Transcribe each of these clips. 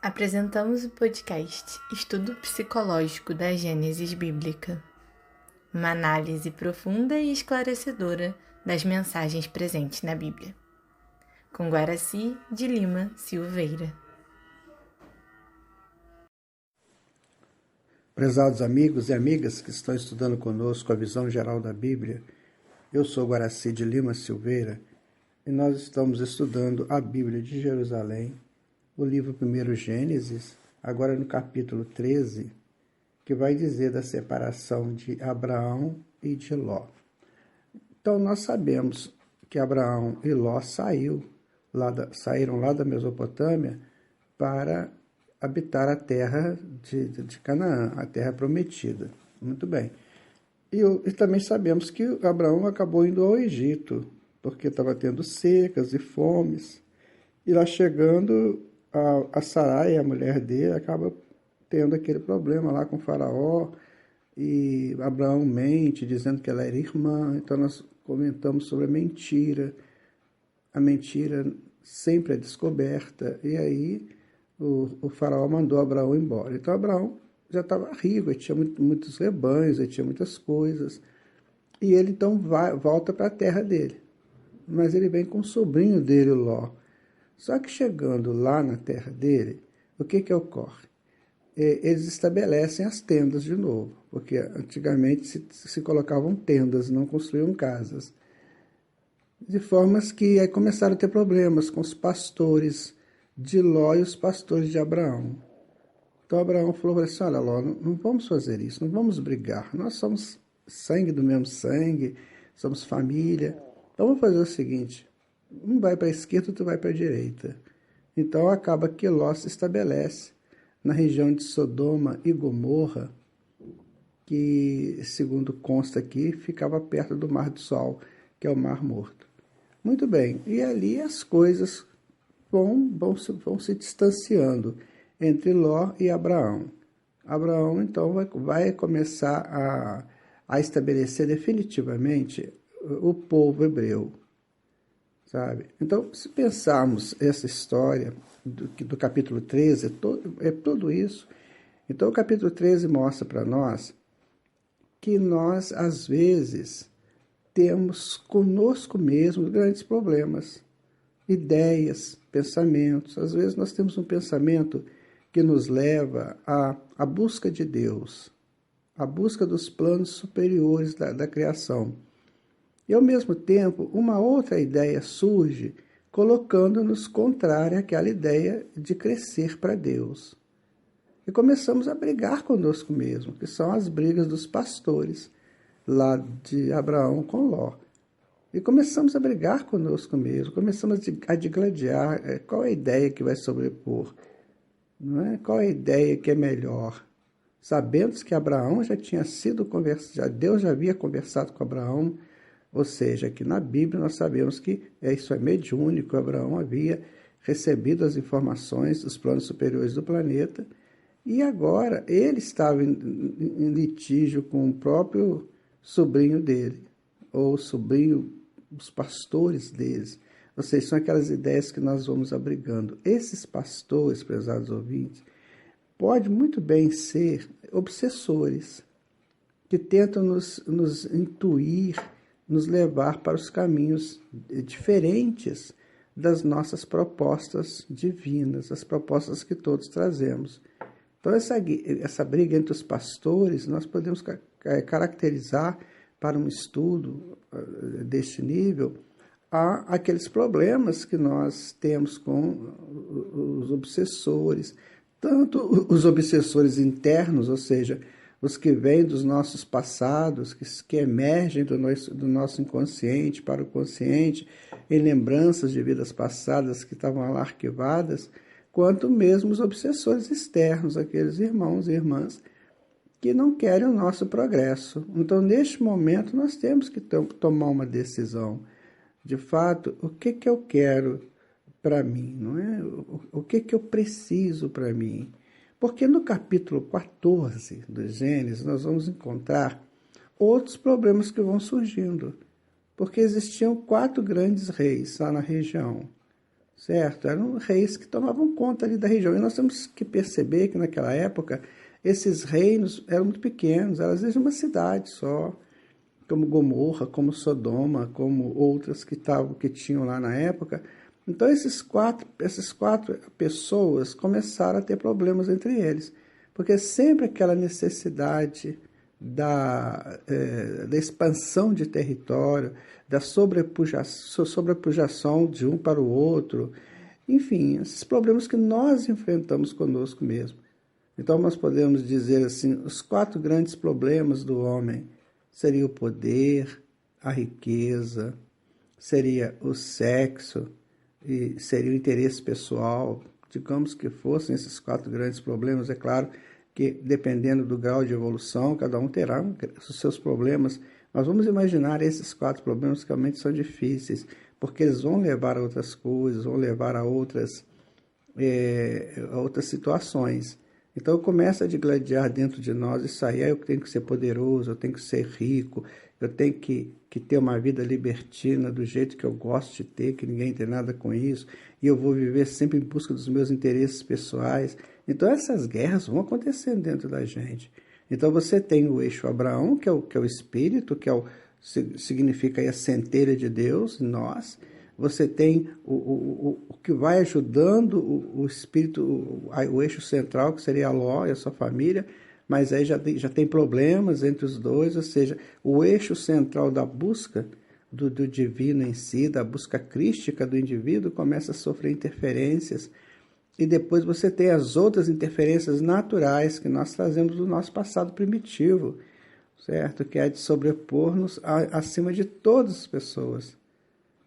Apresentamos o podcast Estudo Psicológico da Gênesis Bíblica, uma análise profunda e esclarecedora das mensagens presentes na Bíblia, com Guaraci de Lima Silveira. Prezados amigos e amigas que estão estudando conosco a visão geral da Bíblia, eu sou Guaraci de Lima Silveira e nós estamos estudando a Bíblia de Jerusalém, o livro 1 Gênesis, agora no capítulo 13, que vai dizer da separação de Abraão e de Ló. Então nós sabemos que Abraão e Ló saíram lá da Mesopotâmia para habitar a terra de Canaã, a terra prometida. Muito bem. E também sabemos que Abraão acabou indo ao Egito, porque estava tendo secas e fomes. E lá chegando, a Sarai, a mulher dele, acaba tendo aquele problema lá com o faraó, e Abraão mente, dizendo que ela era irmã. Então nós comentamos sobre a mentira. A mentira sempre é descoberta, e aí o faraó mandou Abraão embora. Então Abraão já estava rico, ele tinha muitos rebanhos, ele tinha muitas coisas, e ele então volta para a terra dele. Mas ele vem com o sobrinho dele, Ló. Só que chegando lá na terra dele, o que ocorre? Eles estabelecem as tendas de novo, porque antigamente se colocavam tendas, não construíam casas. De formas que aí começaram a ter problemas com os pastores de Ló e os pastores de Abraão. Então Abraão falou assim: olha, Ló, não vamos fazer isso, não vamos brigar. Nós somos sangue do mesmo sangue, somos família. Então vamos fazer o seguinte: um vai para a esquerda, outro vai para a direita. Então acaba que Ló se estabelece na região de Sodoma e Gomorra, que, segundo consta aqui, ficava perto do Mar do Sol, que é o Mar Morto. Muito bem, e ali as coisas vão se distanciando entre Ló e Abraão. Abraão, então, vai começar a estabelecer definitivamente o povo hebreu, sabe? Então, se pensarmos essa história do capítulo 13, é tudo isso. Então, o capítulo 13 mostra para nós que nós, às vezes, temos conosco mesmo grandes problemas, ideias, pensamentos. Às vezes nós temos um pensamento que nos leva à busca de Deus, à busca dos planos superiores da criação. E, ao mesmo tempo, uma outra ideia surge, colocando-nos contrária àquela ideia de crescer para Deus. E começamos a brigar conosco mesmo, que são as brigas dos pastores, lá de Abraão com Ló. E começamos a brigar conosco mesmo, começamos a digladiar qual é a ideia que vai sobrepor, não é? Qual é a ideia que é melhor. Sabendo que Abraão já tinha sido conversado, Deus já havia conversado com Abraão, ou seja, que na Bíblia nós sabemos que isso é mediúnico. Abraão havia recebido as informações dos planos superiores do planeta, e agora ele estava em litígio com o próprio sobrinho dele, ou sobrinho dos pastores deles. Ou seja, são aquelas ideias que nós vamos abrigando. Esses pastores, prezados ouvintes, podem muito bem ser obsessores, que tentam nos intuir, nos levar para os caminhos diferentes das nossas propostas divinas, as propostas que todos trazemos. Então, essa briga entre os pastores, nós podemos caracterizar para um estudo deste nível aqueles problemas que nós temos com os obsessores, tanto os obsessores internos, ou seja, os que vêm dos nossos passados, que emergem do nosso inconsciente para o consciente, em lembranças de vidas passadas que estavam lá arquivadas, quanto mesmo os obsessores externos, aqueles irmãos e irmãs que não querem o nosso progresso. Então, neste momento, nós temos que tomar uma decisão. De fato, o que eu quero para mim? Não é? O que eu preciso para mim? Porque no capítulo 14 do Gênesis, nós vamos encontrar outros problemas que vão surgindo. Porque existiam 4 grandes reis lá na região. certo? Eram reis que tomavam conta ali da região. E nós temos que perceber que naquela época esses reinos eram muito pequenos, eram às vezes uma cidade só, como Gomorra, como Sodoma, como outras que tinham lá na época. Então essas quatro pessoas começaram a ter problemas entre eles, porque sempre aquela necessidade da expansão de território, da sobrepujação de um para o outro, enfim, esses problemas que nós enfrentamos conosco mesmo. Então nós podemos dizer assim, os 4 grandes problemas do homem seria o poder, a riqueza, seria o sexo e seria o interesse pessoal. Digamos que fossem esses 4 grandes problemas, é claro que dependendo do grau de evolução, cada um terá os seus problemas. Nós vamos imaginar esses 4 problemas que realmente são difíceis, porque eles vão levar a outras coisas, vão levar a outras situações. Então começa a digladiar dentro de nós isso aí, eu tenho que ser poderoso, eu tenho que ser rico, eu tenho que ter uma vida libertina do jeito que eu gosto de ter, que ninguém tem nada com isso, e eu vou viver sempre em busca dos meus interesses pessoais. Então essas guerras vão acontecendo dentro da gente. Então você tem o eixo Abraão, que é o espírito, significa aí a centelha de Deus em nós. Você tem o que vai ajudando o espírito, o eixo central, que seria Ló e a sua família, mas aí já tem problemas entre os dois, ou seja, o eixo central da busca do divino em si, da busca crística do indivíduo, começa a sofrer interferências, e depois você tem as outras interferências naturais que nós trazemos do nosso passado primitivo, certo? Que é de sobrepor-nos acima de todas as pessoas.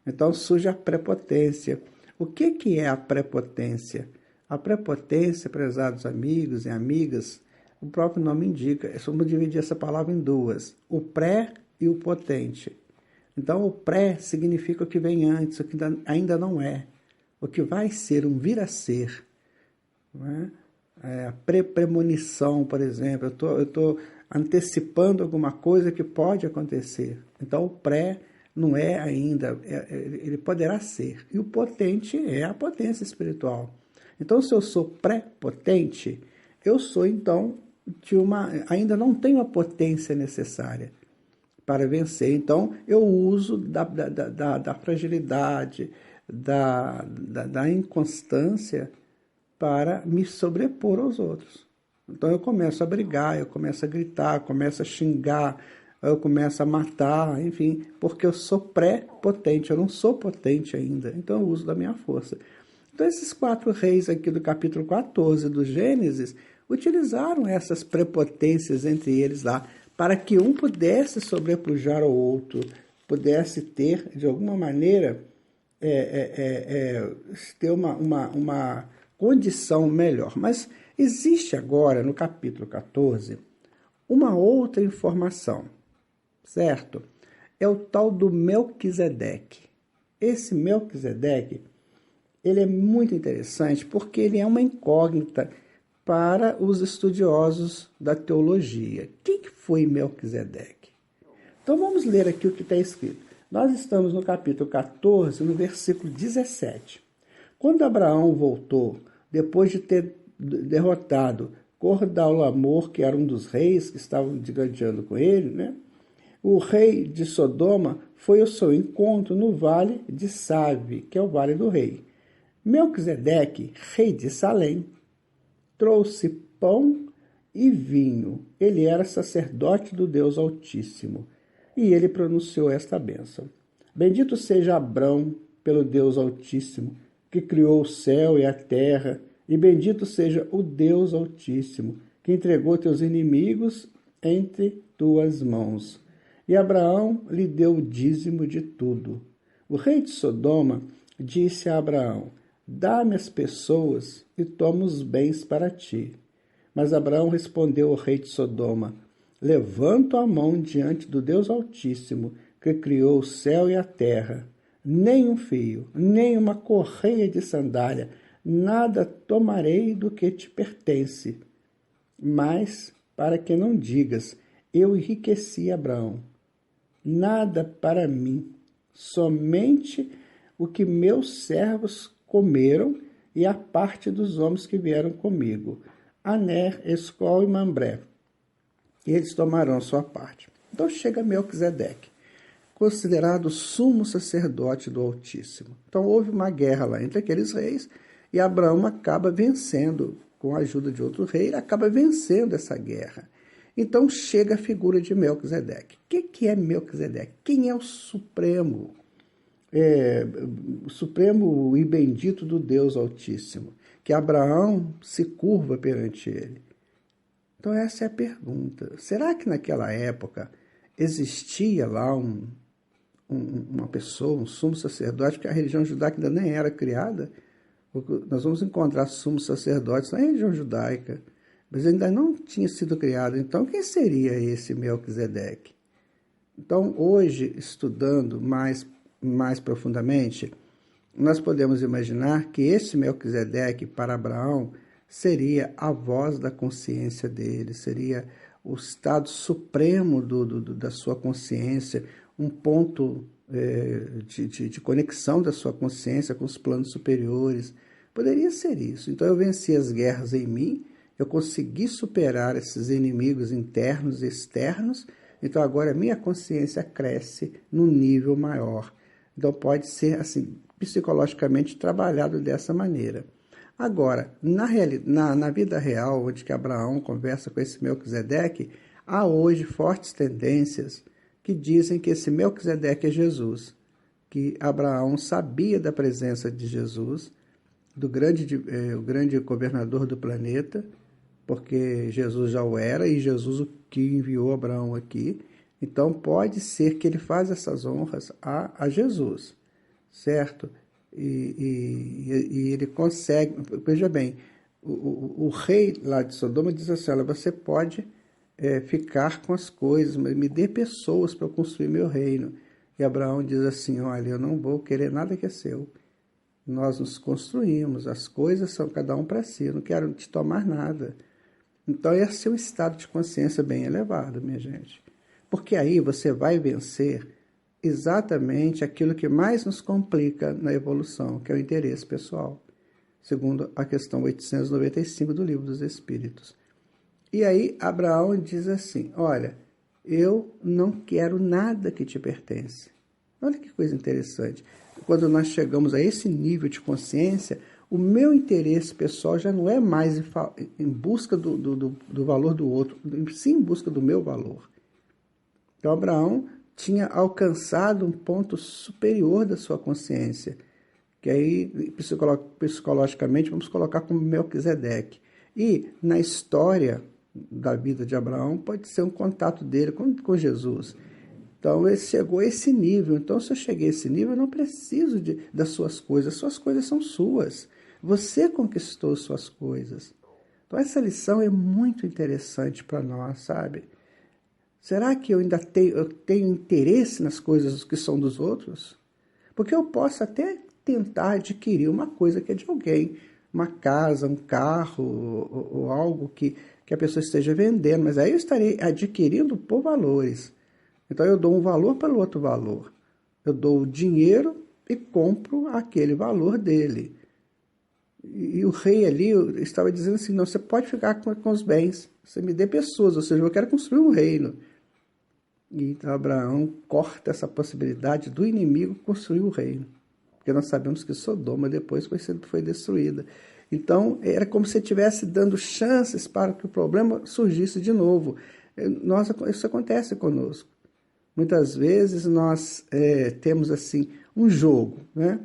Então surge a prepotência. O que é a prepotência? A prepotência, prezados amigos e amigas, o próprio nome indica, vamos dividir essa palavra em 2, o pré e o potente. Então o pré significa o que vem antes, o que ainda não é, o que vai ser, um vir a ser. Não é? A premonição, por exemplo, eu estou antecipando alguma coisa que pode acontecer. Então o pré não é ainda, ele poderá ser. E o potente é a potência espiritual. Então, se eu sou pré-potente, eu sou, então, ainda não tenho a potência necessária para vencer. Então, eu uso da fragilidade, da inconstância para me sobrepor aos outros. Então, eu começo a brigar, eu começo a gritar, eu começo a xingar, eu começo a matar, enfim, porque eu sou pré-potente, eu não sou potente ainda, então eu uso da minha força. Então esses 4 reis aqui do capítulo 14 do Gênesis utilizaram essas prepotências entre eles lá, para que um pudesse sobrepujar ao outro, pudesse ter, de alguma maneira, ter uma condição melhor. Mas existe agora, no capítulo 14, uma outra informação, certo? É o tal do Melquisedeque. Esse Melquisedeque, ele é muito interessante porque ele é uma incógnita para os estudiosos da teologia. Quem que foi Melquisedeque? Então vamos ler aqui o que está escrito. Nós estamos no capítulo 14, no versículo 17. Quando Abraão voltou, depois de ter derrotado Cordaulamor, que era um dos reis que estavam digladiando com ele, né? O rei de Sodoma foi ao seu encontro no vale de Save, que é o vale do rei. Melquisedeque, rei de Salém, trouxe pão e vinho. Ele era sacerdote do Deus Altíssimo. E ele pronunciou esta bênção. Bendito seja Abrão pelo Deus Altíssimo, que criou o céu e a terra, e bendito seja o Deus Altíssimo, que entregou teus inimigos entre tuas mãos. E Abraão lhe deu o dízimo de tudo. O rei de Sodoma disse a Abraão: dá-me as pessoas e toma os bens para ti. Mas Abraão respondeu ao rei de Sodoma: levanto a mão diante do Deus Altíssimo, que criou o céu e a terra. Nem um fio, nem uma correia de sandália, nada tomarei do que te pertence. Mas, para que não digas, eu enriqueci Abraão. Nada para mim, somente o que meus servos comeram, e a parte dos homens que vieram comigo, Aner, Escol e Mambré, e eles tomarão sua parte. Então chega Melquisedeque, considerado sumo sacerdote do Altíssimo. Então houve uma guerra lá entre aqueles reis, e Abraão acaba vencendo, com a ajuda de outro rei, ele acaba vencendo essa guerra. Então chega a figura de Melquisedeque. O que é Melquisedeque? Quem é o supremo? O supremo e bendito do Deus Altíssimo, que Abraão se curva perante ele. Então essa é a pergunta. Será que naquela época existia lá uma pessoa, um sumo sacerdote, que a religião judaica ainda nem era criada? Nós vamos encontrar sumos sacerdotes na religião judaica, mas ainda não tinha sido criado. Então, quem seria esse Melquisedeque? Então, hoje, estudando mais profundamente, nós podemos imaginar que esse Melquisedeque, para Abraão, seria a voz da consciência dele, seria o estado supremo da sua consciência, um ponto de conexão da sua consciência com os planos superiores. Poderia ser isso. Então eu venci as guerras em mim, eu consegui superar esses inimigos internos e externos, então agora a minha consciência cresce num nível maior. Então pode ser assim, psicologicamente trabalhado dessa maneira. Agora, na vida real, onde que Abraão conversa com esse Melquisedeque, há hoje fortes tendências que dizem que esse Melquisedeque é Jesus, que Abraão sabia da presença de Jesus, o grande governador do planeta, porque Jesus já o era, e Jesus o que enviou Abraão aqui. Então pode ser que ele faz essas honras a Jesus, certo? E ele consegue, veja bem, o rei lá de Sodoma diz assim: olha, você pode ficar com as coisas, mas me dê pessoas para construir meu reino. E Abraão diz assim: olha, eu não vou querer nada que é seu. Nós nos construímos, as coisas são cada um para si, eu não quero te tomar nada. Então esse é um estado de consciência bem elevado, minha gente. Porque aí você vai vencer exatamente aquilo que mais nos complica na evolução, que é o interesse pessoal, segundo a questão 895 do Livro dos Espíritos. E aí Abraão diz assim: olha, eu não quero nada que te pertence. Olha que coisa interessante. Quando nós chegamos a esse nível de consciência, o meu interesse pessoal já não é mais em busca do valor do outro, sim em busca do meu valor. Então Abraão tinha alcançado um ponto superior da sua consciência, que aí psicologicamente vamos colocar como Melquisedeque. E na história da vida de Abraão pode ser um contato dele com Jesus. Então ele chegou a esse nível. Então se eu cheguei a esse nível, eu não preciso das suas coisas são suas. Você conquistou suas coisas. Então essa lição é muito interessante para nós, sabe? Será que eu ainda tenho interesse nas coisas que são dos outros? Porque eu posso até tentar adquirir uma coisa que é de alguém, uma casa, um carro, ou algo que a pessoa esteja vendendo, mas aí eu estarei adquirindo por valores. Então eu dou um valor pelo outro valor. Eu dou o dinheiro e compro aquele valor dele. E o rei ali estava dizendo assim: não, você pode ficar com os bens, você me dê pessoas, ou seja, eu quero construir um reino. E então Abraão corta essa possibilidade do inimigo construir o reino, porque nós sabemos que Sodoma depois foi destruída. Então era como se estivesse dando chances para que o problema surgisse de novo. Isso acontece conosco. Muitas vezes nós temos assim um jogo, né?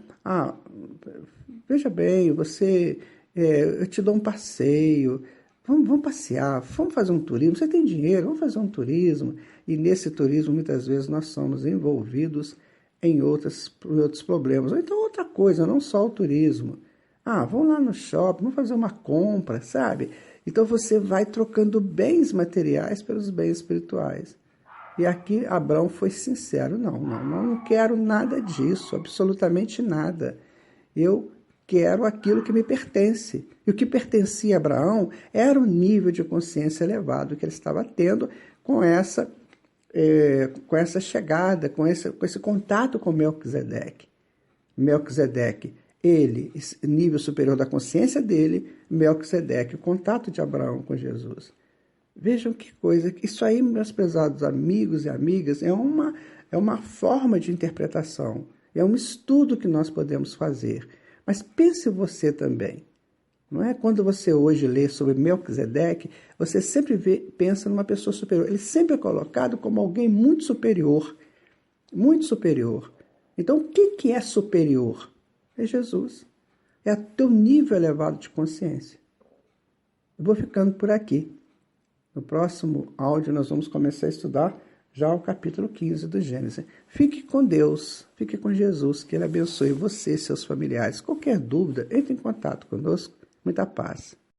Veja bem, eu te dou um passeio, vamos passear, vamos fazer um turismo, você tem dinheiro, vamos fazer um turismo. E nesse turismo, muitas vezes, nós somos envolvidos em outros problemas. Ou então outra coisa, não só o turismo. Vamos lá no shopping, vamos fazer uma compra, sabe? Então você vai trocando bens materiais pelos bens espirituais. E aqui Abraão foi sincero: não quero nada disso, absolutamente nada. Eu quero aquilo que me pertence. E o que pertencia a Abraão era o nível de consciência elevado que ele estava tendo com essa chegada, com esse contato com Melquisedeque. Melquisedeque ele, esse nível superior da consciência dele, Melquisedeque, o contato de Abraão com Jesus. Vejam que coisa, isso aí, meus prezados amigos e amigas, é uma forma de interpretação, é um estudo que nós podemos fazer. Mas pense você também, não é? Quando você hoje lê sobre Melquisedeque, você sempre pensa numa pessoa superior. Ele sempre é colocado como alguém muito superior, muito superior. Então, o que é superior? É Jesus. É o teu nível elevado de consciência. Eu vou ficando por aqui. No próximo áudio nós vamos começar a estudar já o capítulo 15 do Gênesis. Fique com Deus, fique com Jesus, que Ele abençoe você e seus familiares. Qualquer dúvida, entre em contato conosco. Muita paz.